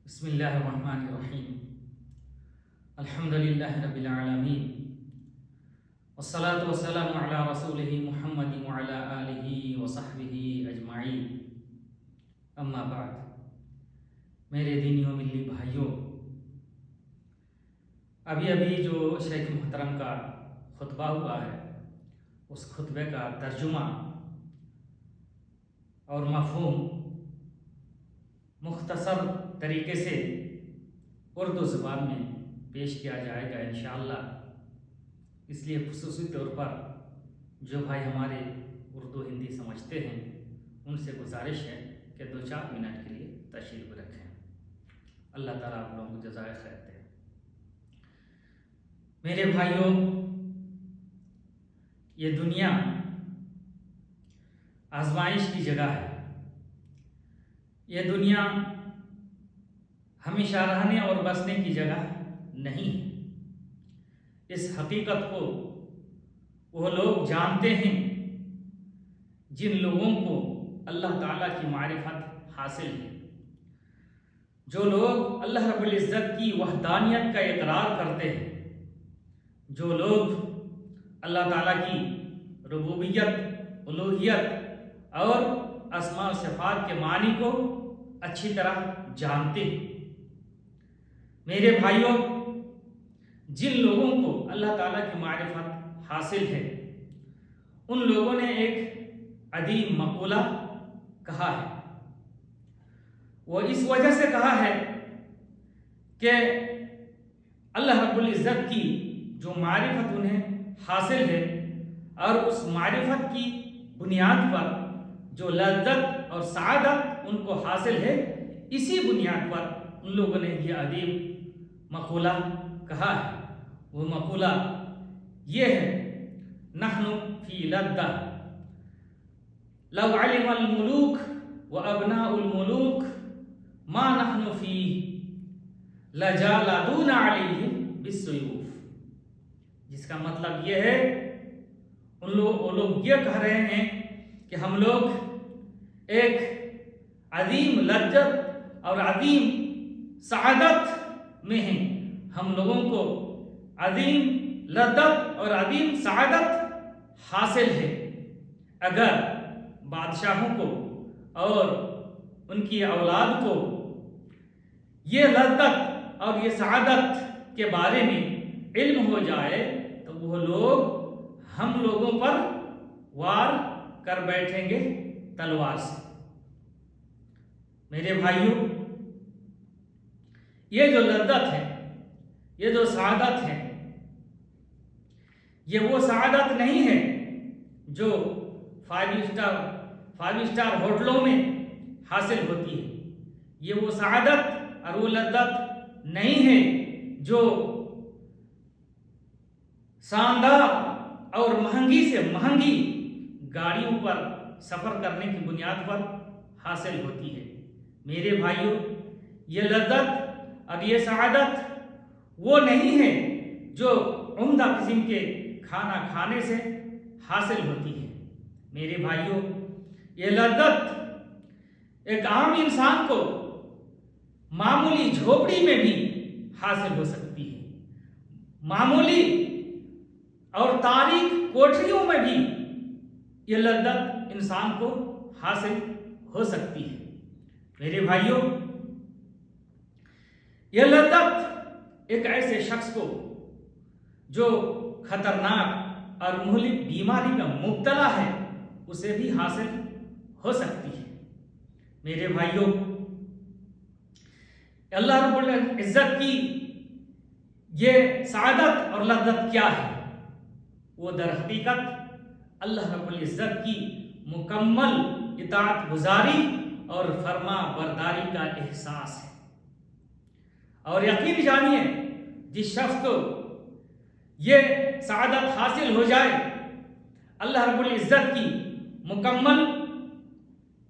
بسم اللہ الرحمن الرحیم الحمد للہ رب العالمین والصلاة والسلام علی رسولہ محمد وعلی آلہ وصحبہ اجمعین، اما بعد۔ میرے دینی و ملی بھائیوں، ابھی جو شیخ محترم کا خطبہ ہوا ہے، اس خطبے کا ترجمہ اور مفہوم مختصر طریقے سے اردو زبان میں پیش کیا جائے گا انشاءاللہ۔ اس لیے خصوصی طور پر جو بھائی ہمارے اردو ہندی سمجھتے ہیں ان سے گزارش ہے کہ 2-4 منٹ کے لیے تشریف رکھیں۔ اللہ تعالیٰ آپ لوگوں کو جزائے خیر دے۔ میرے بھائیوں، یہ دنیا آزمائش کی جگہ ہے۔ یہ دنیا ہمیشہ رہنے اور بسنے کی جگہ نہیں ہے۔ اس حقیقت کو وہ لوگ جانتے ہیں جن لوگوں کو اللہ تعالیٰ کی معرفت حاصل ہے، جو لوگ اللہ رب العزت کی وحدانیت کا اقرار کرتے ہیں، جو لوگ اللہ تعالیٰ کی ربوبیت، الوہیت اور اسماء و صفات کے معنی کو اچھی طرح جانتے ہیں۔ میرے بھائیوں، جن لوگوں کو اللہ تعالیٰ کی معرفت حاصل ہے ان لوگوں نے ایک عظیم مقولہ کہا ہے۔ وہ اس وجہ سے کہا ہے کہ اللہ رب العزت کی جو معرفت انہیں حاصل ہے اور اس معرفت کی بنیاد پر جو لذت اور سعادت ان کو حاصل ہے، اسی بنیاد پر ان لوگوں نے یہ عظیم مقولہ کہا ہے۔ وہ مقولہ یہ ہے: نحن فی لذہ لو علم الملوک وابناء الملوک ما نحن فیہ لجالدونا علیہ بالسیوف۔ جس کا مطلب یہ ہے، وہ لوگ یہ کہہ رہے ہیں کہ ہم لوگ ایک عظیم لذت اور عظیم سعادت میں ہیں۔ ہم لوگوں کو عظیم لذت اور عظیم سعادت حاصل ہے۔ اگر بادشاہوں کو اور ان کی اولاد کو یہ لذت اور یہ سعادت کے بارے میں علم ہو جائے تو وہ لوگ ہم لوگوں پر وار کر بیٹھیں گے تلوار سے۔ میرے بھائیوں، یہ جو لذت ہے، یہ جو سعادت ہے، یہ وہ سعادت نہیں ہے جو 5 اسٹار ہوٹلوں میں حاصل ہوتی ہے۔ یہ وہ سعادت اور وہ لذت نہیں ہے جو شاندار اور مہنگی سے مہنگی گاڑیوں پر سفر کرنے کی بنیاد پر حاصل ہوتی ہے۔ میرے بھائیوں، یہ لذت اور یہ سعادت وہ نہیں ہے جو عمدہ قسم کے کھانا کھانے سے حاصل ہوتی ہے۔ میرے بھائیوں، یہ لذت ایک عام انسان کو معمولی جھوپڑی میں بھی حاصل ہو سکتی ہے، معمولی اور تاریک کوٹھریوں میں بھی یہ لذت انسان کو حاصل ہو سکتی ہے۔ میرے بھائیوں، یہ لذت ایک ایسے شخص کو جو خطرناک اور مہلک بیماری میں مبتلا ہے اسے بھی حاصل ہو سکتی ہے۔ میرے بھائیوں، اللہ رب العزت کی یہ سعادت اور لذت کیا ہے؟ وہ در حقیقت اللہ رب العزت کی مکمل اطاعت گزاری اور فرما برداری کا احساس ہے۔ اور یقین جانیے، جس شخص کو یہ سعادت حاصل ہو جائے، اللہ رب العزت کی مکمل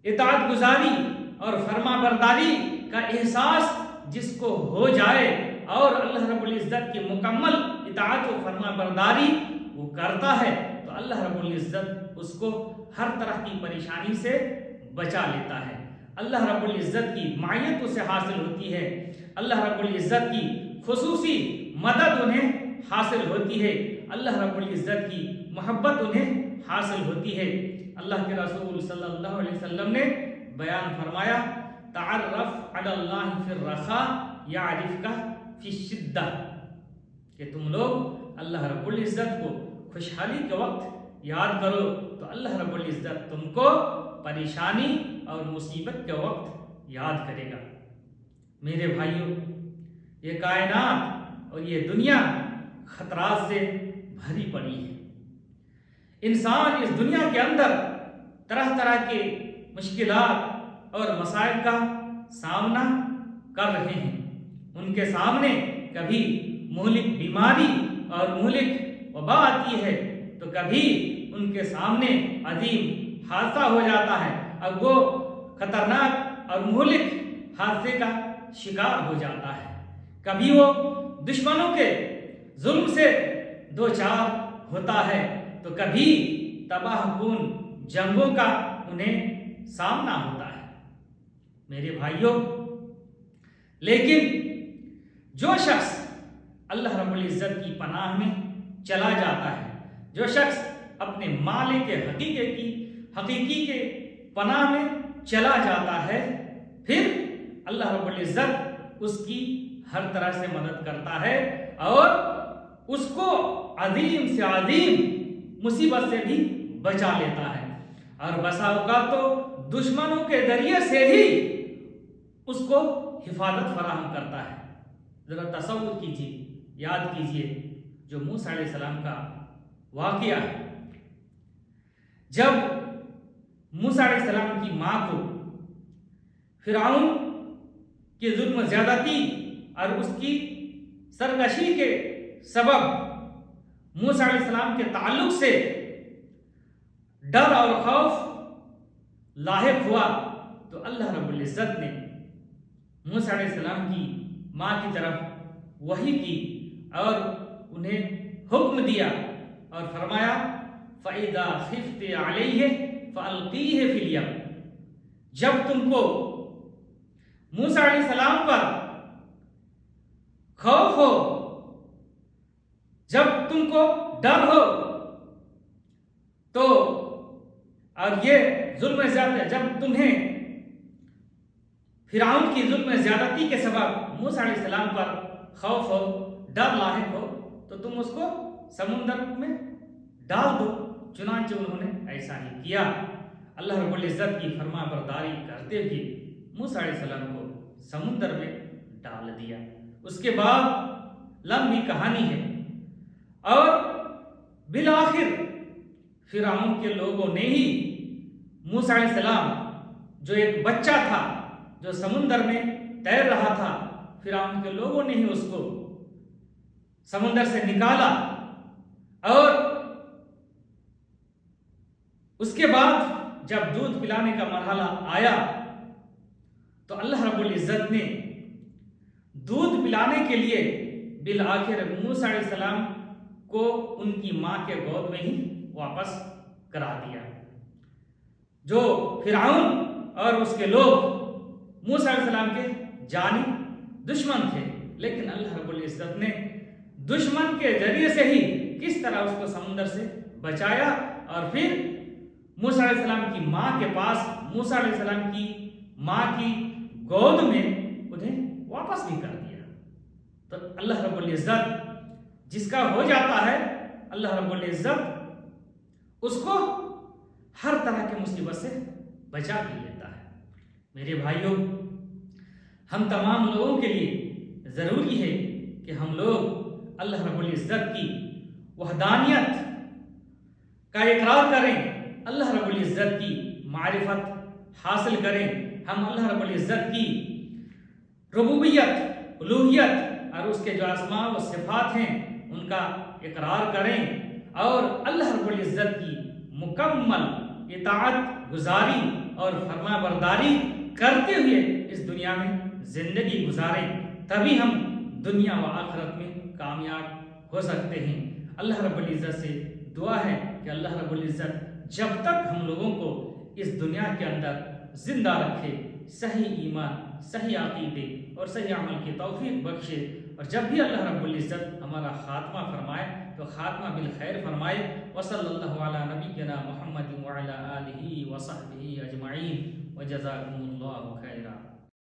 اطاعت گزاری اور فرما برداری کا احساس جس کو ہو جائے اور اللہ رب العزت کی مکمل اطاعت و فرما برداری وہ کرتا ہے تو اللہ رب العزت اس کو ہر طرح کی پریشانی سے بچا لیتا ہے۔ اللہ رب العزت کی معیت اسے حاصل ہوتی ہے، اللہ رب العزت کی خصوصی مدد انہیں حاصل ہوتی ہے، اللہ رب العزت کی محبت انہیں حاصل ہوتی ہے۔ اللہ کے رسول صلی اللہ علیہ وسلم نے بیان فرمایا، تعرف علی اللہ فی الرخاء یعرفک فی الشدہ، کہ تم لوگ اللہ رب العزت کو خوشحالی کے وقت یاد کرو تو اللہ رب العزت تم کو پریشانی اور مصیبت کے وقت یاد کرے گا۔ میرے بھائیوں، یہ کائنات اور یہ دنیا خطرات سے بھری پڑی ہے۔ انسان اس دنیا کے اندر طرح طرح کے مشکلات اور مسائل کا سامنا کر رہے ہیں۔ ان کے سامنے کبھی مہلک بیماری اور مہلک وبا آتی ہے تو کبھی ان کے سامنے عظیم حادثہ ہو جاتا ہے، اب وہ خطرناک اور مہلک حادثے کا شکار ہو جاتا ہے۔ کبھی وہ دشمنوں کے ظلم سے دوچار ہوتا ہے تو کبھی تباہ کن جنگوں کا انہیں سامنا ہوتا ہے۔ میرے بھائیوں، لیکن جو شخص اللہ رب العزت کی پناہ میں چلا جاتا ہے، جو شخص اپنے مالک حقیقی کے پناہ میں چلا جاتا ہے، پھر اللہ رب العزت اس کی ہر طرح سے مدد کرتا ہے اور اس کو عظیم سے عظیم مصیبت سے بھی بچا لیتا ہے، اور بسا اوقات تو دشمنوں کے ذریعے سے ہی اس کو حفاظت فراہم کرتا ہے۔ ذرا تصور کیجیے، یاد کیجیے جو موسیٰ علیہ السلام کا واقعہ ہے۔ جب موسیٰ علیہ السلام کی ماں کو فرعون کی ظلم زیادتی اور اس کی سرکشی کے سبب موسیٰ علیہ السلام کے تعلق سے ڈر اور خوف لاحق ہوا تو اللہ رب العزت نے موسیٰ علیہ السلام کی ماں کی طرف وحی کی اور انہیں حکم دیا اور فرمایا، فَإِذَا خِفْتِ عَلَيْهِ فَأَلْقِيهِ فِي الْيَمِّ، جب تم کو موسیٰ علیہ السلام پر خوف ہو، جب تم کو ڈر ہو تو، اور یہ ظلم زیادہ، جب تمہیں فرعون کی ظلم زیادتی کے سبب موسیٰ علیہ السلام پر خوف ہو، ڈر لاحق ہو، تو تم اس کو سمندر میں ڈال دو۔ چنانچہ انہوں نے ایسا ہی کیا۔ اللہ رب العزت کی فرما برداری کرتے ہوئے موسیٰ علیہ السلام کو سمندر میں ڈال دیا۔ اس کے بعد لمبی کہانی ہے، اور بالآخر فرعون کے لوگوں نے ہی موسیٰ علیہ السلام، جو ایک بچہ تھا جو سمندر میں تیر رہا تھا، فرعون کے لوگوں نے ہی اس کو سمندر سے نکالا، اور اس کے بعد جب دودھ پلانے کا مرحلہ آیا تو اللہ رب العزت نے دودھ پلانے کے لیے بالآخر موسیٰ علیہ السلام کو ان کی ماں کے گود میں ہی واپس کرا دیا۔ جو فرعون اور اس کے لوگ موسیٰ علیہ السلام کے جانی دشمن تھے، لیکن اللہ رب العزت نے دشمن کے ذریعے سے ہی کس طرح اس کو سمندر سے بچایا، اور پھر موسیٰ علیہ السلام کی ماں کے پاس، موسیٰ علیہ السلام کی ماں کی گود میں انہیں واپس بھی کر دیا۔ تو اللہ رب العزت جس کا ہو جاتا ہے، اللہ رب العزت اس کو ہر طرح کے مصیبت سے بچا بھی لیتا ہے۔ میرے بھائیوں، ہم تمام لوگوں کے لیے ضروری ہے کہ ہم لوگ اللہ رب العزت کی وحدانیت کا اقرار کریں، اللہ رب العزت کی معرفت حاصل کریں، ہم اللہ رب العزت کی ربوبیت، الوہیت اور اس کے جو اسماء و صفات ہیں ان کا اقرار کریں، اور اللہ رب العزت کی مکمل اطاعت گزاری اور فرما برداری کرتے ہوئے اس دنیا میں زندگی گزاریں، تبھی ہم دنیا و آخرت میں کامیاب ہو سکتے ہیں۔ اللہ رب العزت سے دعا ہے کہ اللہ رب العزت جب تک ہم لوگوں کو اس دنیا کے اندر زندہ رکھے، صحیح ایمان، صحیح عقیدے اور صحیح عمل کی توفیق بخشے، اور جب بھی اللہ رب العزت ہمارا خاتمہ فرمائے تو خاتمہ بالخیر فرمائے۔ وصلی اللہ علی نبینا محمد وعلی آلہ وصحبہ اجمعین، وجزاکم اللہ خیرا۔